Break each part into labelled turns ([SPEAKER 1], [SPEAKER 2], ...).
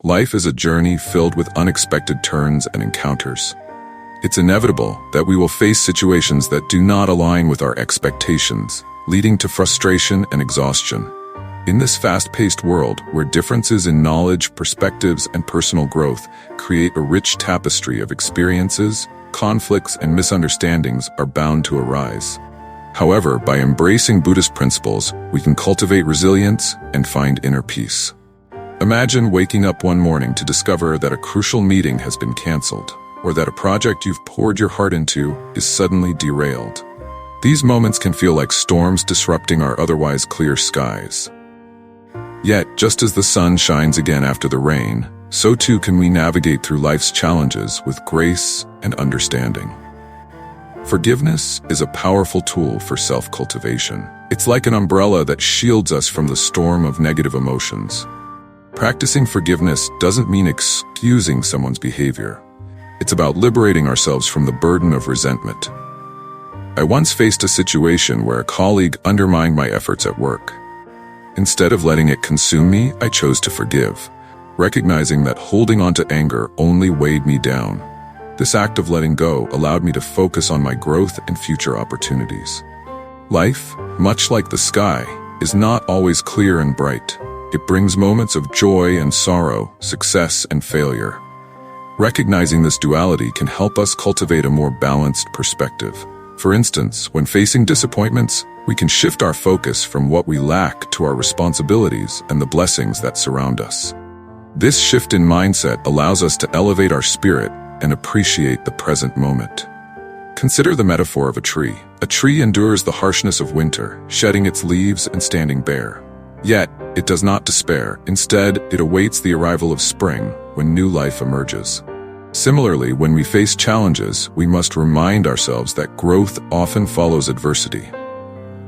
[SPEAKER 1] life is a journey filled with unexpected turns and encounters. It's inevitable that we will face situations that do not align with our expectations, leading to frustration and exhaustion. In this fast-paced world, where differences in knowledge, perspectives, and personal growth create a rich tapestry of experiences, conflicts and misunderstandings are bound to arise. However, by embracing Buddhist principles, we can cultivate resilience and find inner peace. Imagine waking up one morning to discover that a crucial meeting has been canceled, or that a project you've poured your heart into is suddenly derailed. These moments can feel like storms disrupting our otherwise clear skies. Yet, just as the sun shines again after the rain, so too can we navigate through life's challenges with grace and understanding. Forgiveness is a powerful tool for self-cultivation. It's like an umbrella that shields us from the storm of negative emotions. Practicing forgiveness doesn't mean excusing someone's behavior. It's about liberating ourselves from the burden of resentment. I once faced a situation where a colleague undermined my efforts at work. Instead of letting it consume me, I chose to forgive, recognizing that holding on to anger only weighed me down. This act of letting go allowed me to focus on my growth and future opportunities. Life, much like the sky, is not always clear and bright. It brings moments of joy and sorrow, success and failure. Recognizing this duality can help us cultivate a more balanced perspective. For instance, when facing disappointments, we can shift our focus from what we lack to our responsibilities and the blessings that surround us. This shift in mindset allows us to elevate our spirit and appreciate the present moment. Consider the metaphor of a tree. A tree endures the harshness of winter, shedding its leaves and standing bare. Yet, it does not despair. Instead, it awaits the arrival of spring, when new life emerges. Similarly, when we face challenges, we must remind ourselves that growth often follows adversity.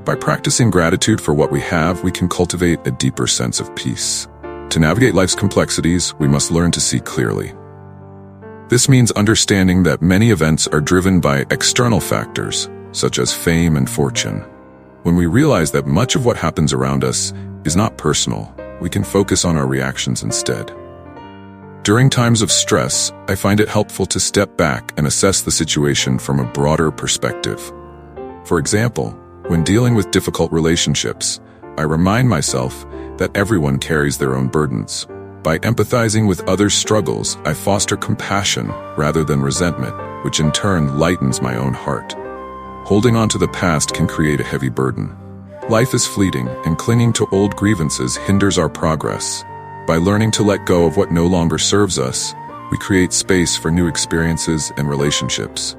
[SPEAKER 1] By practicing gratitude for what we have, we can cultivate a deeper sense of peace. To navigate life's complexities, we must learn to see clearly. This means understanding that many events are driven by external factors, such as fame and fortune. When we realize that much of what happens around us is not personal, we can focus on our reactions instead. During times of stress, I find it helpful to step back and assess the situation from a broader perspective. For example, when dealing with difficult relationships, I remind myself that everyone carries their own burdens. By empathizing with others' struggles, I foster compassion rather than resentment, which in turn lightens my own heart. Holding on to the past can create a heavy burden. Life is fleeting, and clinging to old grievances hinders our progress. By learning to let go of what no longer serves us, we create space for new experiences and relationships.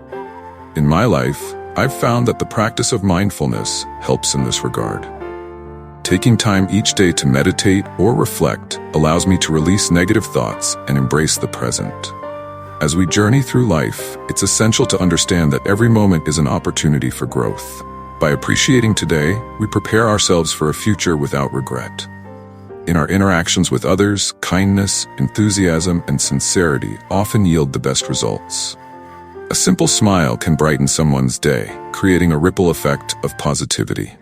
[SPEAKER 1] In my life, I've found that the practice of mindfulness helps in this regard. Taking time each day to meditate or reflect allows me to release negative thoughts and embrace the present. As we journey through life, it's essential to understand that every moment is an opportunity for growth. By appreciating today, we prepare ourselves for a future without regret. In our interactions with others, kindness, enthusiasm, and sincerity often yield the best results. A simple smile can brighten someone's day, creating a ripple effect of positivity.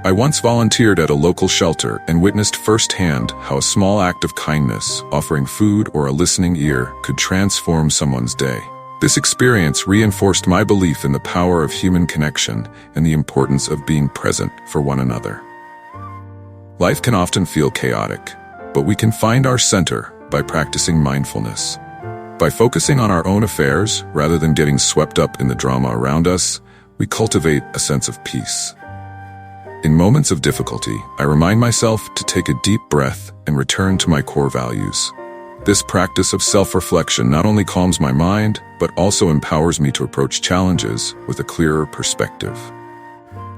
[SPEAKER 1] I once volunteered at a local shelter and witnessed firsthand how a small act of kindness, offering food or a listening ear, could transform someone's day. This experience reinforced my belief in the power of human connection and the importance of being present for one another. Life can often feel chaotic, but we can find our center by practicing mindfulness. By focusing on our own affairs rather than getting swept up in the drama around us, we cultivate a sense of peace. In moments of difficulty, I remind myself to take a deep breath and return to my core values. This practice of self-reflection not only calms my mind, but also empowers me to approach challenges with a clearer perspective.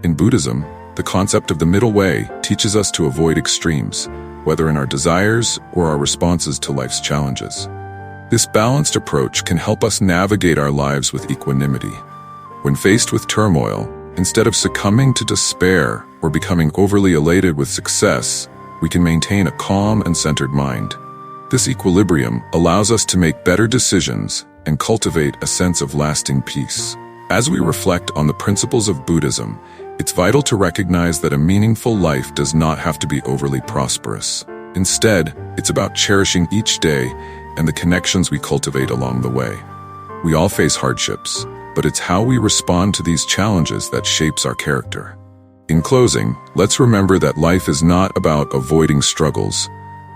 [SPEAKER 1] In Buddhism, the concept of the middle way teaches us to avoid extremes, whether in our desires or our responses to life's challenges. This balanced approach can help us navigate our lives with equanimity. When faced with turmoil, instead of succumbing to despair or becoming overly elated with success, we can maintain a calm and centered mind. This equilibrium allows us to make better decisions and cultivate a sense of lasting peace. As we reflect on the principles of Buddhism, it's vital to recognize that a meaningful life does not have to be overly prosperous. Instead, it's about cherishing each day and the connections we cultivate along the way. We all face hardships, but it's how we respond to these challenges that shapes our character. In closing, let's remember that life is not about avoiding struggles,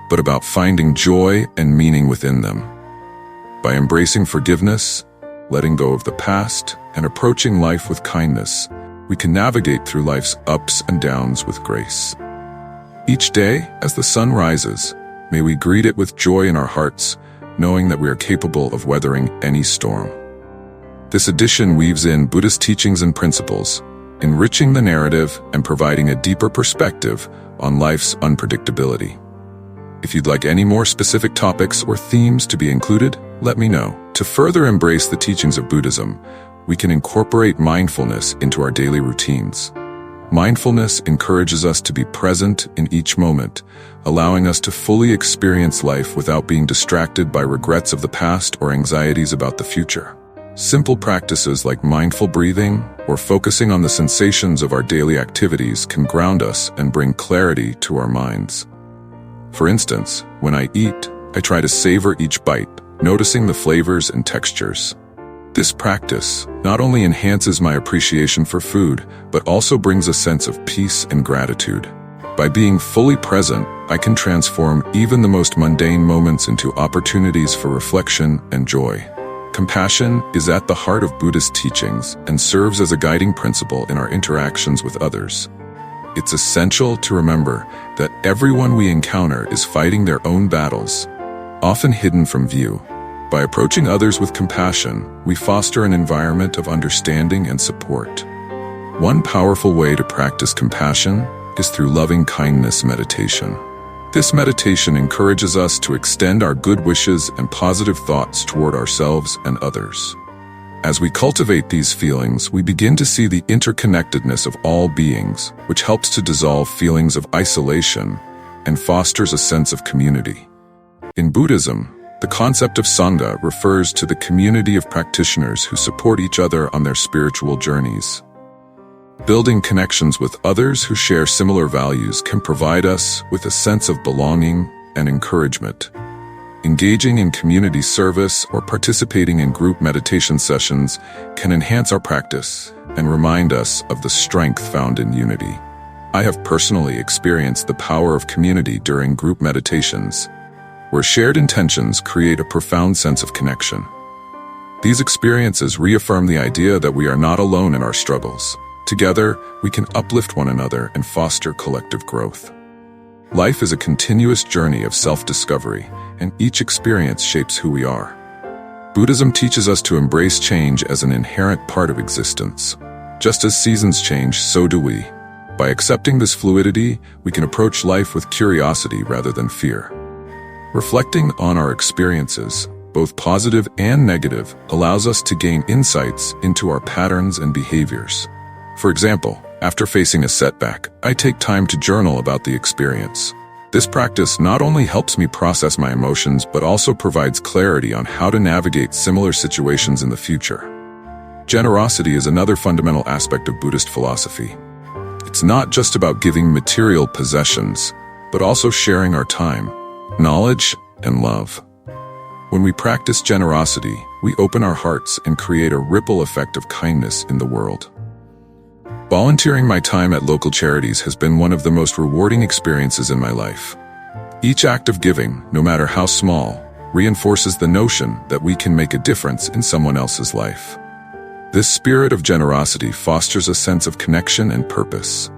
[SPEAKER 1] but about finding joy and meaning within them. By embracing forgiveness, letting go of the past, and approaching life with kindness, we can navigate through life's ups and downs with grace. Each day, as the sun rises, may we greet it with joy in our hearts, knowing that we are capable of weathering any storm. This edition weaves in Buddhist teachings and principles, enriching the narrative and providing a deeper perspective on life's unpredictability. If you'd like any more specific topics or themes to be included, let me know. To further embrace the teachings of Buddhism, we can incorporate mindfulness into our daily routines. Mindfulness encourages us to be present in each moment, allowing us to fully experience life without being distracted by regrets of the past or anxieties about the future. Simple practices like mindful breathing or focusing on the sensations of our daily activities can ground us and bring clarity to our minds. For instance, when I eat, I try to savor each bite, noticing the flavors and textures. This practice not only enhances my appreciation for food, but also brings a sense of peace and gratitude. By being fully present, I can transform even the most mundane moments into opportunities for reflection and joy. Compassion is at the heart of Buddhist teachings and serves as a guiding principle in our interactions with others. It's essential to remember that everyone we encounter is fighting their own battles, often hidden from view. By approaching others with compassion, we foster an environment of understanding and support. One powerful way to practice compassion is through loving kindness meditation. This meditation encourages us to extend our good wishes and positive thoughts toward ourselves and others. As we cultivate these feelings, we begin to see the interconnectedness of all beings, which helps to dissolve feelings of isolation and fosters a sense of community. In Buddhism, the concept of Sangha refers to the community of practitioners who support each other on their spiritual journeys. Building connections with others who share similar values can provide us with a sense of belonging and encouragement. Engaging in community service or participating in group meditation sessions can enhance our practice and remind us of the strength found in unity. I have personally experienced the power of community during group meditations, where shared intentions create a profound sense of connection. These experiences reaffirm the idea that we are not alone in our struggles. Together, we can uplift one another and foster collective growth. Life is a continuous journey of self-discovery, and each experience shapes who we are. Buddhism teaches us to embrace change as an inherent part of existence. Just as seasons change, so do we. By accepting this fluidity, we can approach life with curiosity rather than fear. Reflecting on our experiences, both positive and negative, allows us to gain insights into our patterns and behaviors. For example, after facing a setback, I take time to journal about the experience. This practice not only helps me process my emotions, but also provides clarity on how to navigate similar situations in the future. Generosity is another fundamental aspect of Buddhist philosophy. It's not just about giving material possessions, but also sharing our time, knowledge, and love. When we practice generosity, we open our hearts and create a ripple effect of kindness in the world. Volunteering my time at local charities has been one of the most rewarding experiences in my life. Each act of giving, no matter how small, reinforces the notion that we can make a difference in someone else's life. This spirit of generosity fosters a sense of connection and purpose,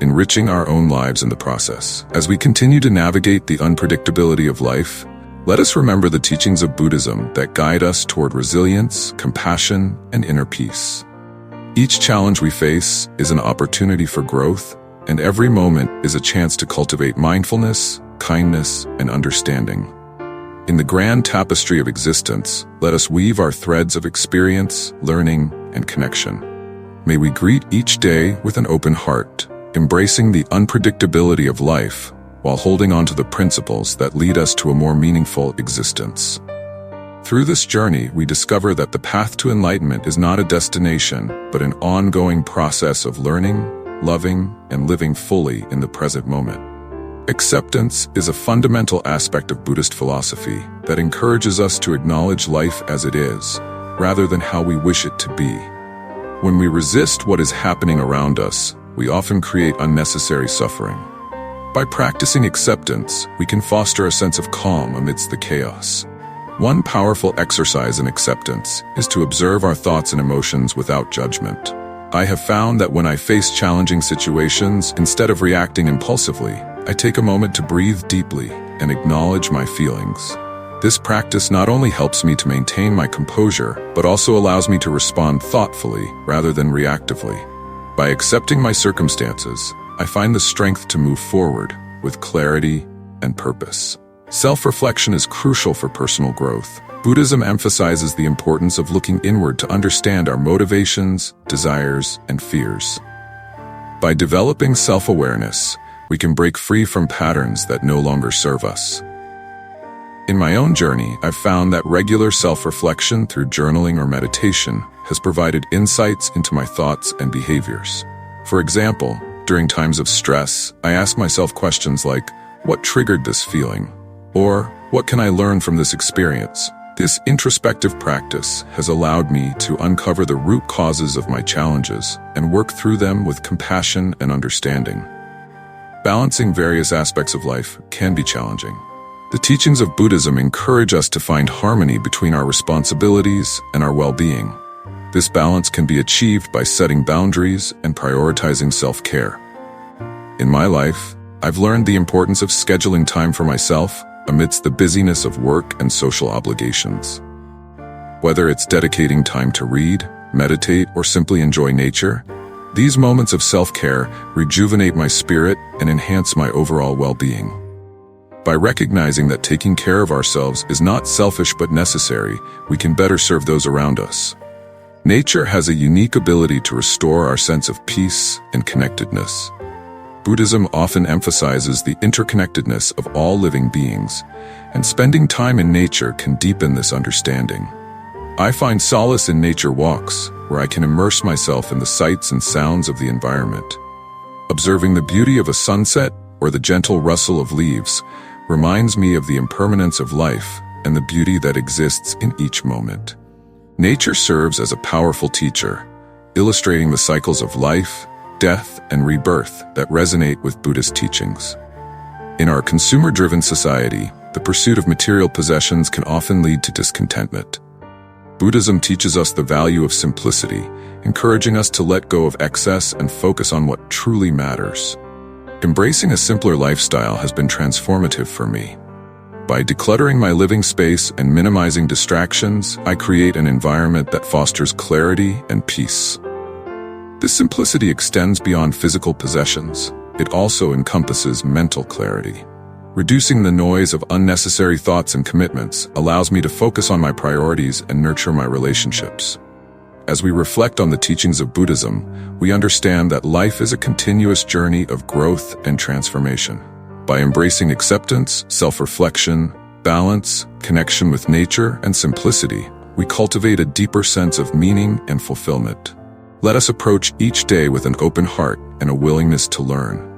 [SPEAKER 1] enriching our own lives in the process. As we continue to navigate the unpredictability of life, let us remember the teachings of Buddhism that guide us toward resilience, compassion, and inner peace. Each challenge we face is an opportunity for growth, and every moment is a chance to cultivate mindfulness, kindness, and understanding. In the grand tapestry of existence, let us weave our threads of experience, learning, and connection. May we greet each day with an open heart, embracing the unpredictability of life, while holding on to the principles that lead us to a more meaningful existence. Through this journey, we discover that the path to enlightenment is not a destination, but an ongoing process of learning, loving, and living fully in the present moment. Acceptance is a fundamental aspect of Buddhist philosophy that encourages us to acknowledge life as it is, rather than how we wish it to be. When we resist what is happening around us, we often create unnecessary suffering. By practicing acceptance, we can foster a sense of calm amidst the chaos. One powerful exercise in acceptance is to observe our thoughts and emotions without judgment. I have found that when I face challenging situations, instead of reacting impulsively, I take a moment to breathe deeply and acknowledge my feelings. This practice not only helps me to maintain my composure, but also allows me to respond thoughtfully rather than reactively. By accepting my circumstances, I find the strength to move forward with clarity and purpose. Self-reflection is crucial for personal growth. Buddhism emphasizes the importance of looking inward to understand our motivations, desires, and fears. By developing self-awareness, we can break free from patterns that no longer serve us. In my own journey, I've found that regular self-reflection through journaling or meditation has provided insights into my thoughts and behaviors. For example, during times of stress, I ask myself questions like, what triggered this feeling? Or, what can I learn from this experience? This introspective practice has allowed me to uncover the root causes of my challenges and work through them with compassion and understanding. Balancing various aspects of life can be challenging. The teachings of Buddhism encourage us to find harmony between our responsibilities and our well-being. This balance can be achieved by setting boundaries and prioritizing self-care. In my life, I've learned the importance of scheduling time for myself amidst the busyness of work and social obligations. Whether it's dedicating time to read, meditate, or simply enjoy nature, these moments of self-care rejuvenate my spirit and enhance my overall well-being. By recognizing that taking care of ourselves is not selfish but necessary, we can better serve those around us. Nature has a unique ability to restore our sense of peace and connectedness. Buddhism often emphasizes the interconnectedness of all living beings, and spending time in nature can deepen this understanding. I find solace in nature walks, where I can immerse myself in the sights and sounds of the environment. Observing the beauty of a sunset or the gentle rustle of leaves reminds me of the impermanence of life and the beauty that exists in each moment. Nature serves as a powerful teacher, illustrating the cycles of life, death, and rebirth that resonate with Buddhist teachings. In our consumer-driven society, the pursuit of material possessions can often lead to discontentment. Buddhism teaches us the value of simplicity, encouraging us to let go of excess and focus on what truly matters. Embracing a simpler lifestyle has been transformative for me. By decluttering my living space and minimizing distractions, I create an environment that fosters clarity and peace. This simplicity extends beyond physical possessions. It also encompasses mental clarity. Reducing the noise of unnecessary thoughts and commitments allows me to focus on my priorities and nurture my relationships. As we reflect on the teachings of Buddhism, we understand that life is a continuous journey of growth and transformation. By embracing acceptance, self-reflection, balance, connection with nature, and simplicity, we cultivate a deeper sense of meaning and fulfillment. Let us approach each day with an open heart and a willingness to learn.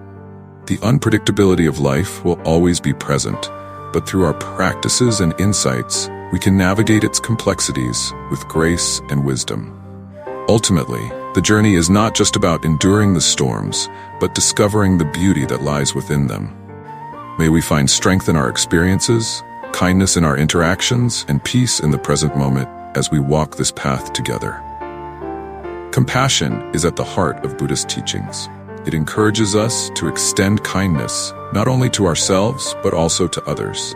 [SPEAKER 1] The unpredictability of life will always be present, but through our practices and insights, we can navigate its complexities with grace and wisdom. Ultimately, the journey is not just about enduring the storms, but discovering the beauty that lies within them. May we find strength in our experiences, kindness in our interactions, and peace in the present moment as we walk this path together. Compassion is at the heart of Buddhist teachings. It encourages us to extend kindness, not only to ourselves, but also to others.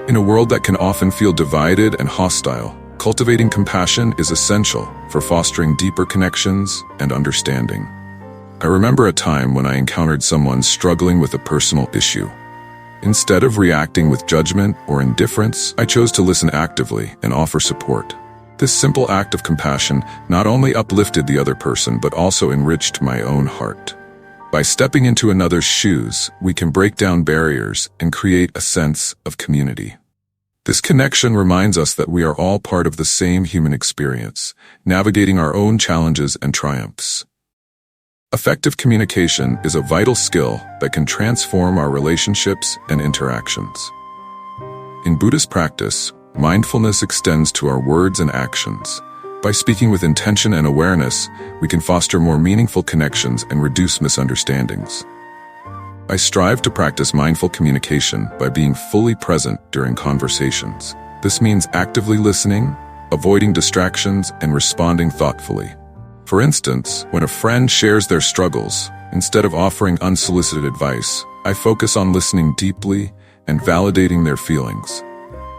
[SPEAKER 1] In a world that can often feel divided and hostile, cultivating compassion is essential for fostering deeper connections and understanding. I remember a time when I encountered someone struggling with a personal issue. Instead of reacting with judgment or indifference, I chose to listen actively and offer support. This simple act of compassion not only uplifted the other person, but also enriched my own heart. By stepping into another's shoes, we can break down barriers and create a sense of community. This connection reminds us that we are all part of the same human experience, navigating our own challenges and triumphs. Effective communication is a vital skill that can transform our relationships and interactions. In Buddhist practice, mindfulness extends to our words and actions. By speaking with intention and awareness, we can foster more meaningful connections and reduce misunderstandings. I strive to practice mindful communication by being fully present during conversations. This means actively listening, avoiding distractions, and responding thoughtfully. For instance, when a friend shares their struggles, instead of offering unsolicited advice, I focus on listening deeply and validating their feelings.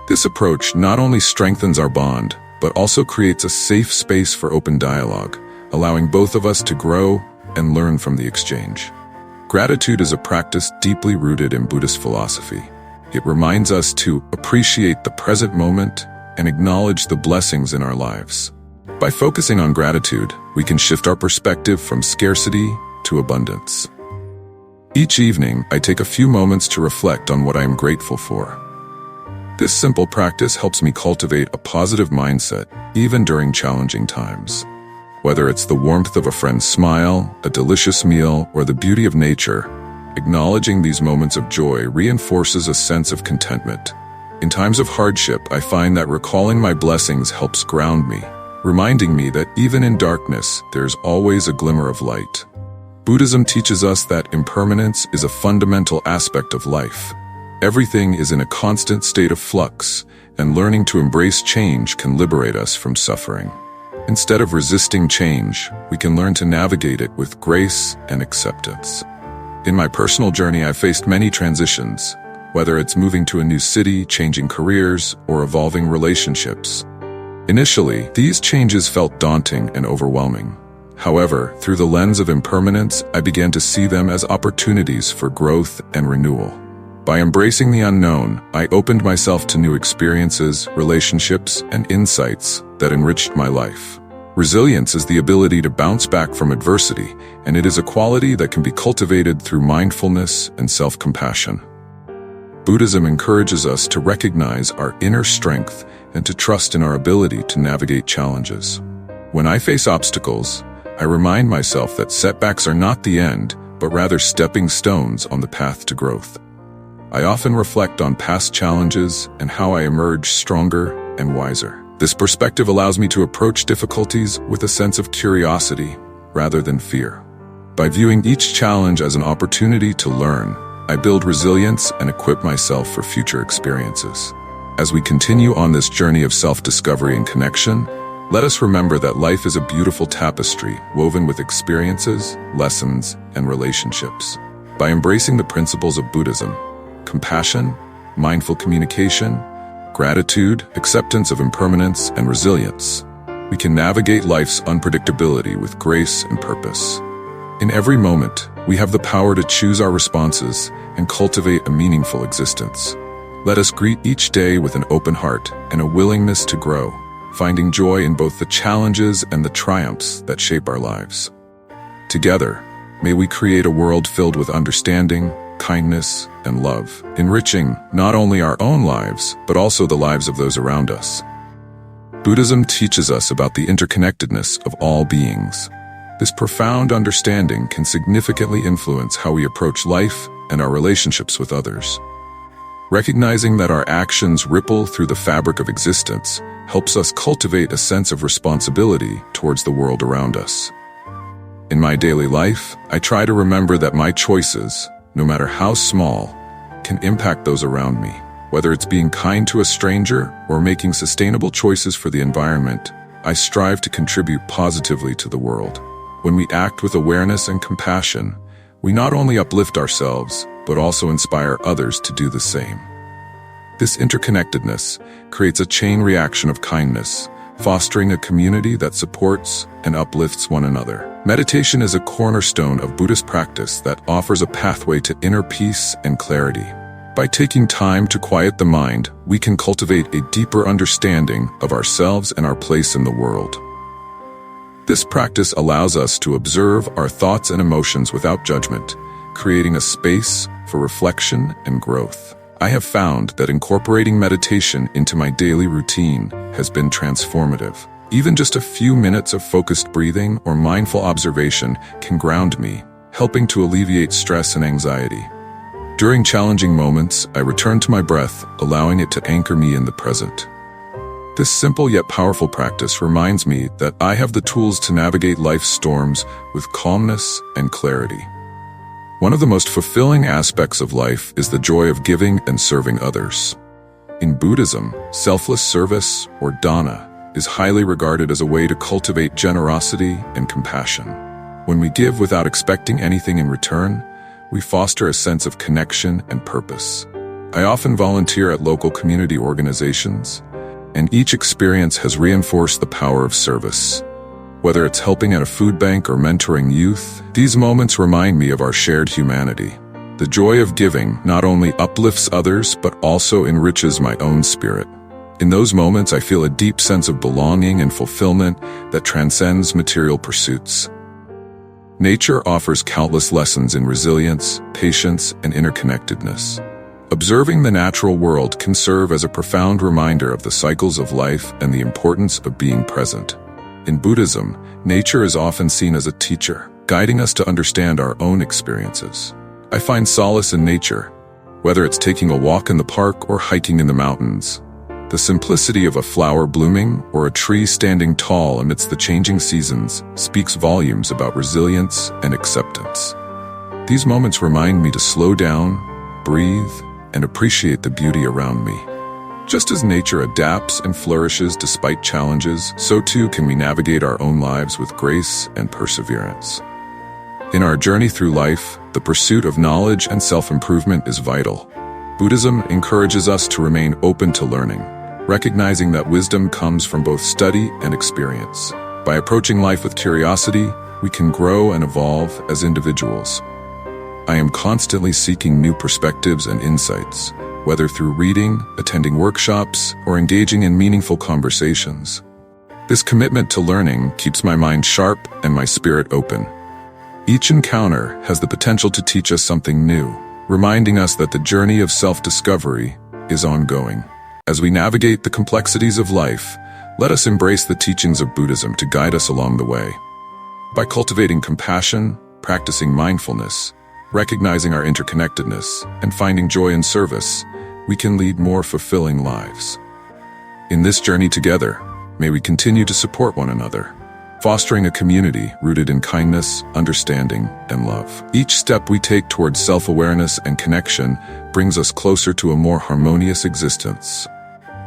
[SPEAKER 1] This approach not only strengthens our bond, but also creates a safe space for open dialogue, allowing both of us to grow and learn from the exchange. Gratitude is a practice deeply rooted in Buddhist philosophy. It reminds us to appreciate the present moment and acknowledge the blessings in our lives. By focusing on gratitude, we can shift our perspective from scarcity to abundance. Each evening, I take a few moments to reflect on what I am grateful for. This simple practice helps me cultivate a positive mindset, even during challenging times. Whether it's the warmth of a friend's smile, a delicious meal, or the beauty of nature, acknowledging these moments of joy reinforces a sense of contentment. In times of hardship, I find that recalling my blessings helps ground me, reminding me that even in darkness, there's always a glimmer of light. Buddhism teaches us that impermanence is a fundamental aspect of life. Everything is in a constant state of flux, and learning to embrace change can liberate us from suffering. Instead of resisting change, we can learn to navigate it with grace and acceptance. In my personal journey, I've faced many transitions, whether it's moving to a new city, changing careers, or evolving relationships. Initially, these changes felt daunting and overwhelming. However, through the lens of impermanence, I began to see them as opportunities for growth and renewal. By embracing the unknown, I opened myself to new experiences, relationships, and insights that enriched my life. Resilience is the ability to bounce back from adversity, and it is a quality that can be cultivated through mindfulness and self-compassion. Buddhism encourages us to recognize our inner strength and to trust in our ability to navigate challenges. When I face obstacles, I remind myself that setbacks are not the end, but rather stepping stones on the path to growth. I often reflect on past challenges and how I emerge stronger and wiser. This perspective allows me to approach difficulties with a sense of curiosity rather than fear. By viewing each challenge as an opportunity to learn, I build resilience and equip myself for future experiences. As we continue on this journey of self-discovery and connection, let us remember that life is a beautiful tapestry woven with experiences, lessons, and relationships. By embracing the principles of Buddhism, compassion, mindful communication, gratitude, acceptance of impermanence, and resilience, we can navigate life's unpredictability with grace and purpose. In every moment, we have the power to choose our responses and cultivate a meaningful existence. Let us greet each day with an open heart and a willingness to grow, finding joy in both the challenges and the triumphs that shape our lives. Together, may we create a world filled with understanding, kindness, and love, enriching not only our own lives, but also the lives of those around us. Buddhism teaches us about the interconnectedness of all beings. This profound understanding can significantly influence how we approach life and our relationships with others. Recognizing that our actions ripple through the fabric of existence helps us cultivate a sense of responsibility towards the world around us. In my daily life, I try to remember that my choices, no matter how small, can impact those around me. Whether it's being kind to a stranger or making sustainable choices for the environment, I strive to contribute positively to the world. When we act with awareness and compassion, we not only uplift ourselves, but also inspire others to do the same. This interconnectedness creates a chain reaction of kindness, fostering a community that supports and uplifts one another. Meditation is a cornerstone of Buddhist practice that offers a pathway to inner peace and clarity. By taking time to quiet the mind, we can cultivate a deeper understanding of ourselves and our place in the world. This practice allows us to observe our thoughts and emotions without judgment, creating a space for reflection and growth. I have found that incorporating meditation into my daily routine has been transformative. Even just a few minutes of focused breathing or mindful observation can ground me, helping to alleviate stress and anxiety. During challenging moments, I return to my breath, allowing it to anchor me in the present. This simple yet powerful practice reminds me that I have the tools to navigate life's storms with calmness and clarity. One of the most fulfilling aspects of life is the joy of giving and serving others. In Buddhism, selfless service, or dana, is highly regarded as a way to cultivate generosity and compassion. When we give without expecting anything in return, we foster a sense of connection and purpose. I often volunteer at local community organizations, and each experience has reinforced the power of service. Whether it's helping at a food bank or mentoring youth, these moments remind me of our shared humanity. The joy of giving not only uplifts others but also enriches my own spirit. In those moments, I feel a deep sense of belonging and fulfillment that transcends material pursuits. Nature offers countless lessons in resilience, patience, and interconnectedness. Observing the natural world can serve as a profound reminder of the cycles of life and the importance of being present. In Buddhism, nature is often seen as a teacher, guiding us to understand our own experiences. I find solace in nature, whether it's taking a walk in the park or hiking in the mountains. The simplicity of a flower blooming or a tree standing tall amidst the changing seasons speaks volumes about resilience and acceptance. These moments remind me to slow down, breathe, and appreciate the beauty around me. Just as nature adapts and flourishes despite challenges, so too can we navigate our own lives with grace and perseverance. In our journey through life, the pursuit of knowledge and self-improvement is vital. Buddhism encourages us to remain open to learning, recognizing that wisdom comes from both study and experience. By approaching life with curiosity, we can grow and evolve as individuals. I am constantly seeking new perspectives and insights, whether through reading, attending workshops, or engaging in meaningful conversations. This commitment to learning keeps my mind sharp and my spirit open. Each encounter has the potential to teach us something new, reminding us that the journey of self-discovery is ongoing. As we navigate the complexities of life, let us embrace the teachings of Buddhism to guide us along the way. By cultivating compassion, practicing mindfulness, recognizing our interconnectedness, and finding joy in service, we can lead more fulfilling lives. In this journey together, may we continue to support one another, fostering a community rooted in kindness, understanding, and love. Each step we take towards self-awareness and connection brings us closer to a more harmonious existence.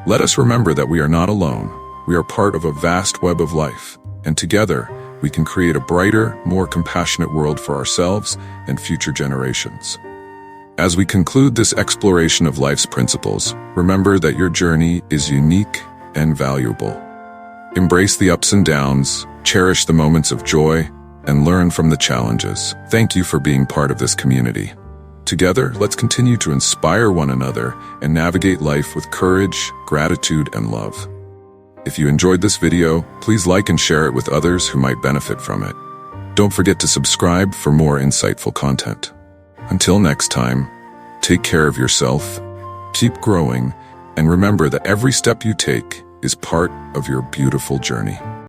[SPEAKER 1] Let us remember that we are not alone. We are part of a vast web of life, and together, we can create a brighter, more compassionate world for ourselves and future generations. As we conclude this exploration of life's principles, remember that your journey is unique and valuable. Embrace the ups and downs, cherish the moments of joy, and learn from the challenges. Thank you for being part of this community. Together, let's continue to inspire one another and navigate life with courage, gratitude, and love. If you enjoyed this video, please like and share it with others who might benefit from it. Don't forget to subscribe for more insightful content. Until next time, take care of yourself, keep growing, and remember that every step you take is part of your beautiful journey.